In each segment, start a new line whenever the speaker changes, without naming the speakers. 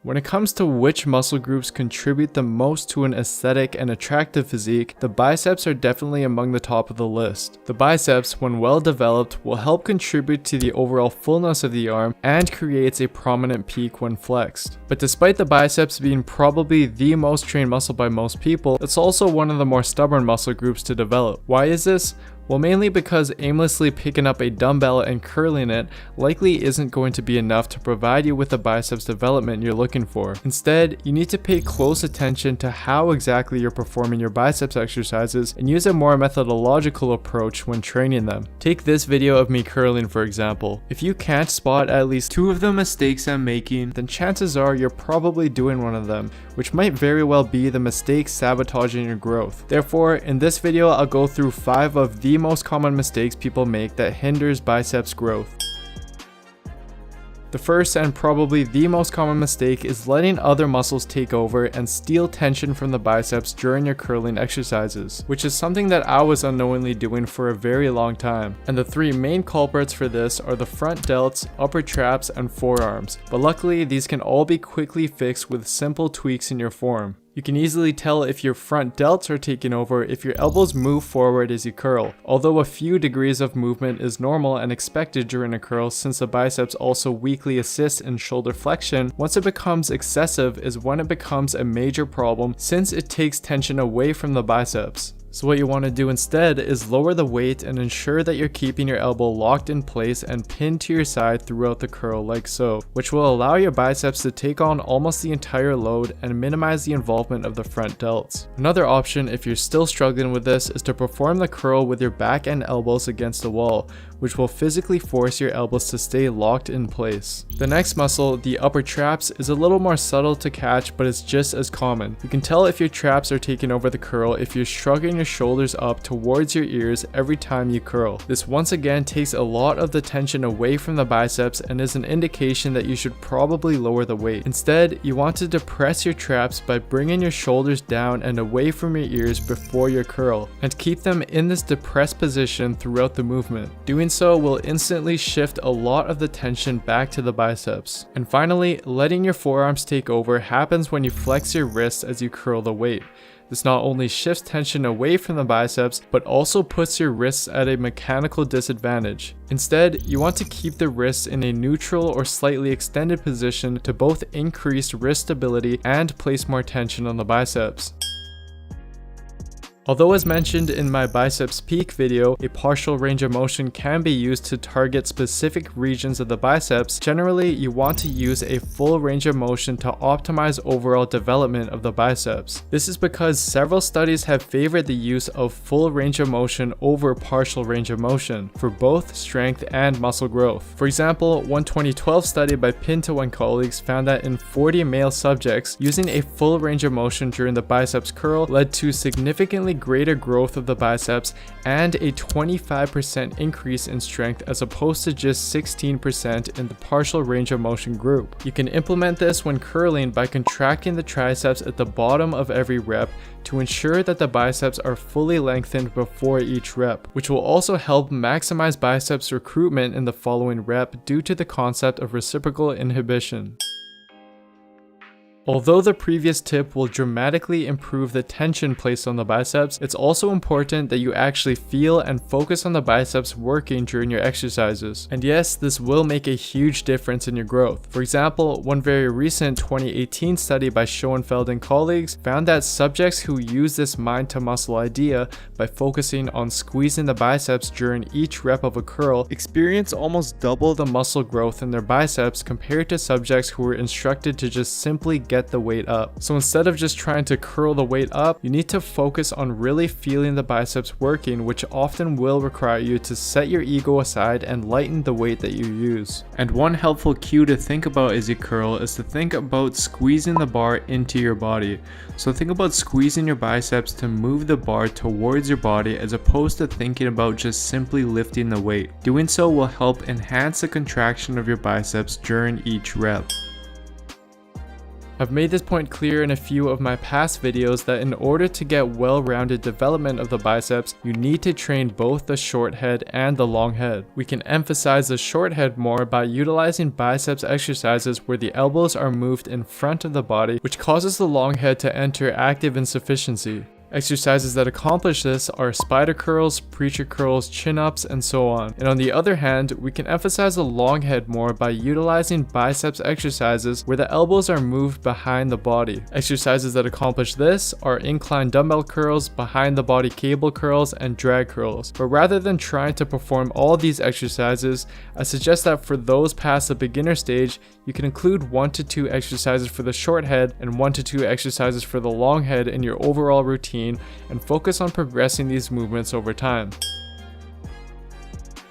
When it comes to which muscle groups contribute the most to an aesthetic and attractive physique, the biceps are definitely among the top of the list. The biceps, when well developed, will help contribute to the overall fullness of the arm and creates a prominent peak when flexed. But despite the biceps being probably the most trained muscle by most people, it's also one of the more stubborn muscle groups to develop. Why is this? Well, mainly because aimlessly picking up a dumbbell and curling it likely isn't going to be enough to provide you with the biceps development you're looking for. Instead, you need to pay close attention to how exactly you're performing your biceps exercises and use a more methodological approach when training them. Take this video of me curling for example. If you can't spot at least 2 of the mistakes I'm making, then chances are you're probably doing one of them, which might very well be the mistake sabotaging your growth. Therefore, in this video, I'll go through 5 of the most common mistakes people make that hinders biceps growth. The first and probably the most common mistake is letting other muscles take over and steal tension from the biceps during your curling exercises, which is something that I was unknowingly doing for a very long time. And the 3 main culprits for this are the front delts, upper traps, and forearms, but luckily these can all be quickly fixed with simple tweaks in your form. You can easily tell if your front delts are taking over if your elbows move forward as you curl, although a few degrees of movement is normal and expected during a curl since the biceps also weakly assist in shoulder flexion. Once it becomes excessive is when it becomes a major problem since it takes tension away from the biceps. So what you want to do instead is lower the weight and ensure that you're keeping your elbow locked in place and pinned to your side throughout the curl like so, which will allow your biceps to take on almost the entire load and minimize the involvement of the front delts. Another option if you're still struggling with this is to perform the curl with your back and elbows against the wall, which will physically force your elbows to stay locked in place. The next muscle, the upper traps, is a little more subtle to catch, but it's just as common. You can tell if your traps are taking over the curl if you're shrugging your shoulders up towards your ears every time you curl. This once again takes a lot of the tension away from the biceps and is an indication that you should probably lower the weight. Instead, you want to depress your traps by bringing your shoulders down and away from your ears before your curl, and keep them in this depressed position throughout the movement. Doing so will instantly shift a lot of the tension back to the biceps. And finally, letting your forearms take over happens when you flex your wrists as you curl the weight. This not only shifts tension away from the biceps, but also puts your wrists at a mechanical disadvantage. Instead, you want to keep the wrists in a neutral or slightly extended position to both increase wrist stability and place more tension on the biceps. Although as mentioned in my biceps peak video, a partial range of motion can be used to target specific regions of the biceps, generally you want to use a full range of motion to optimize overall development of the biceps. This is because several studies have favored the use of full range of motion over partial range of motion for both strength and muscle growth. For example, one 2012 study by Pinto and colleagues found that in 40 male subjects, using a full range of motion during the biceps curl led to significantly greater growth of the biceps and a 25% increase in strength as opposed to just 16% in the partial range of motion group. You can implement this when curling by contracting the triceps at the bottom of every rep to ensure that the biceps are fully lengthened before each rep, which will also help maximize biceps recruitment in the following rep due to the concept of reciprocal inhibition. Although the previous tip will dramatically improve the tension placed on the biceps, it's also important that you actually feel and focus on the biceps working during your exercises. And yes, this will make a huge difference in your growth. For example, one very recent 2018 study by Schoenfeld and colleagues found that subjects who use this mind to muscle idea by focusing on squeezing the biceps during each rep of a curl experience almost double the muscle growth in their biceps compared to subjects who were instructed to just simply get the weight up. So instead of just trying to curl the weight up, you need to focus on really feeling the biceps working, which often will require you to set your ego aside and lighten the weight that you use. And one helpful cue to think about as you curl is to think about squeezing the bar into your body. So think about squeezing your biceps to move the bar towards your body as opposed to thinking about just simply lifting the weight. Doing so will help enhance the contraction of your biceps during each rep. I've made this point clear in a few of my past videos that in order to get well-rounded development of the biceps, you need to train both the short head and the long head. We can emphasize the short head more by utilizing biceps exercises where the elbows are moved in front of the body, which causes the long head to enter active insufficiency. Exercises that accomplish this are spider curls, preacher curls, chin-ups, and so on. And on the other hand, we can emphasize the long head more by utilizing biceps exercises where the elbows are moved behind the body. Exercises that accomplish this are incline dumbbell curls, behind the body cable curls, and drag curls. But rather than trying to perform all of these exercises, I suggest that for those past the beginner stage, you can include 1 to 2 exercises for the short head and 1 to 2 exercises for the long head in your overall routine, and focus on progressing these movements over time.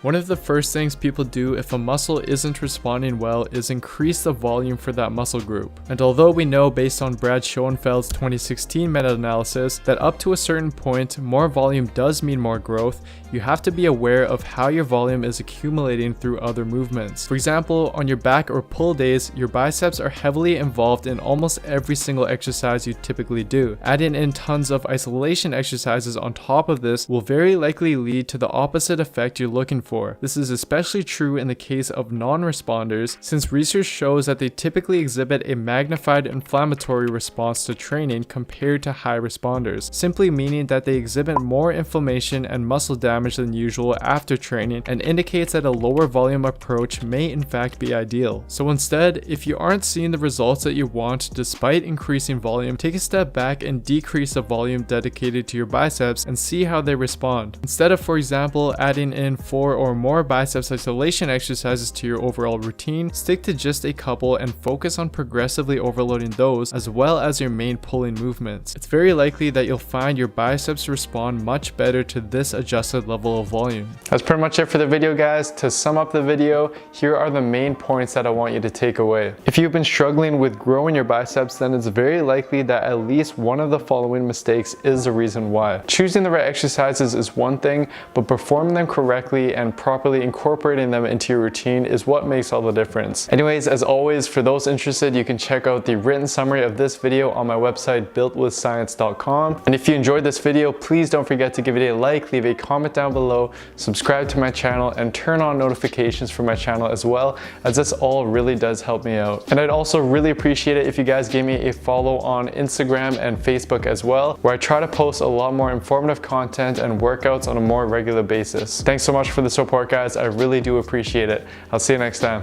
One of the first things people do if a muscle isn't responding well is increase the volume for that muscle group. And although we know based on Brad Schoenfeld's 2016 meta-analysis that up to a certain point more volume does mean more growth, you have to be aware of how your volume is accumulating through other movements. For example, on your back or pull days, your biceps are heavily involved in almost every single exercise you typically do. Adding in tons of isolation exercises on top of this will very likely lead to the opposite effect you're looking for. This is especially true in the case of non-responders, since research shows that they typically exhibit a magnified inflammatory response to training compared to high responders, simply meaning that they exhibit more inflammation and muscle damage than usual after training, and indicates that a lower volume approach may in fact be ideal. So instead, if you aren't seeing the results that you want despite increasing volume, take a step back and decrease the volume dedicated to your biceps and see how they respond. Instead of, for example, adding in 4 or more biceps isolation exercises to your overall routine, stick to just a couple and focus on progressively overloading those as well as your main pulling movements. It's very likely that you'll find your biceps respond much better to this adjusted level of volume. That's pretty much it for the video, guys. To sum up the video, here are the main points that I want you to take away. If you've been struggling with growing your biceps, then it's very likely that at least one of the following mistakes is the reason why. Choosing the right exercises is one thing, but performing them correctly and properly incorporating them into your routine is what makes all the difference. Anyways, as always, for those interested, you can check out the written summary of this video on my website, builtwithscience.com. And if you enjoyed this video, please don't forget to give it a like, leave a comment down below, subscribe to my channel, and turn on notifications for my channel as well, as this all really does help me out. And I'd also really appreciate it if you guys gave me a follow on Instagram and Facebook as well, where I try to post a lot more informative content and workouts on a more regular basis. Thanks so much for the support, guys. I really do appreciate it. I'll see you next time.